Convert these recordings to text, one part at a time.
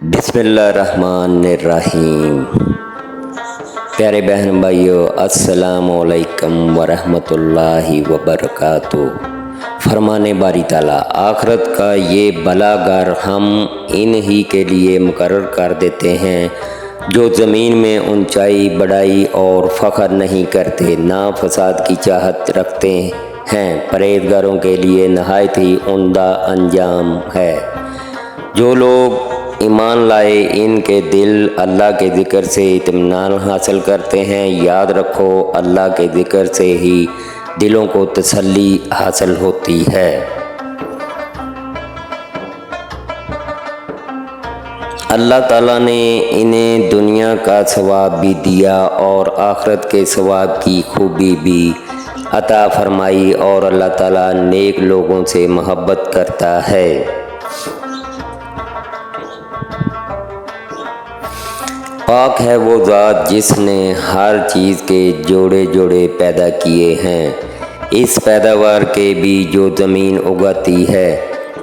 बिस्मिल्लाहिर्रहमानिर्रहीम। प्यारे बहन भाइयों, अस्सलाम वालेकुम वरहमतुल्लाहि वबरकातुहू। फरमाने बारी ताला, आखरत का ये बलागर हम इन्हीं के लिए मुकर्रर कर देते हैं जो ज़मीन में ऊंचाई, बड़ाई और फ़ख्र नहीं करते, ना फसाद की चाहत रखते हैं। परहेज़गारों के लिए नहायत ही उम्दा अंजाम है। जो लोग ईमान लाए, इनके दिल अल्लाह के ज़िक्र से इत्मीनान हासिल करते हैं। याद रखो, अल्लाह के ज़िक्र से ही दिलों को तसल्ली हासिल होती है। अल्लाह ताला ने इन्हें दुनिया का सवाब भी दिया और आखिरत के सवाब की खूबी भी अता फरमाई, और अल्लाह ताला नेक लोगों से मोहब्बत करता है। पाक है वो ज़ात जिसने हर चीज़ के जोड़े जोड़े पैदा किए हैं, इस पैदावार के भी जो ज़मीन उगाती है,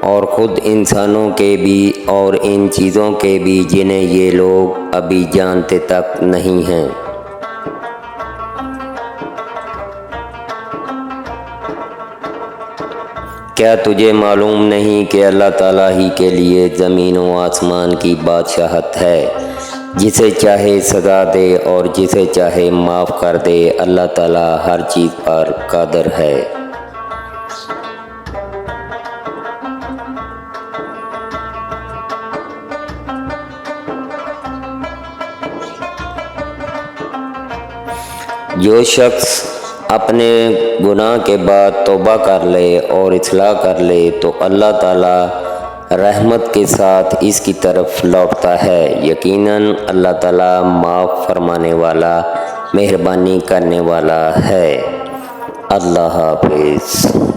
और ख़ुद इंसानों के भी और इन चीज़ों के भी जिन्हें ये लोग अभी जानते तक नहीं हैं। क्या तुझे मालूम नहीं कि अल्लाह ताला ही के लिए ज़मीन व आसमान की बादशाहत है, जिसे चाहे सज़ा दे और जिसे चाहे माफ़ कर दे। अल्लाह ताला हर चीज़ पर कादिर है। जो शख्स अपने गुनाह के बाद तौबा कर ले और इस्लाह कर ले तो अल्लाह ताला रहमत के साथ इसकी तरफ लौटता है। यकीनन अल्लाह ताला माफ़ फरमाने वाला, मेहरबानी करने वाला है। अल्लाह हाफ़िज़।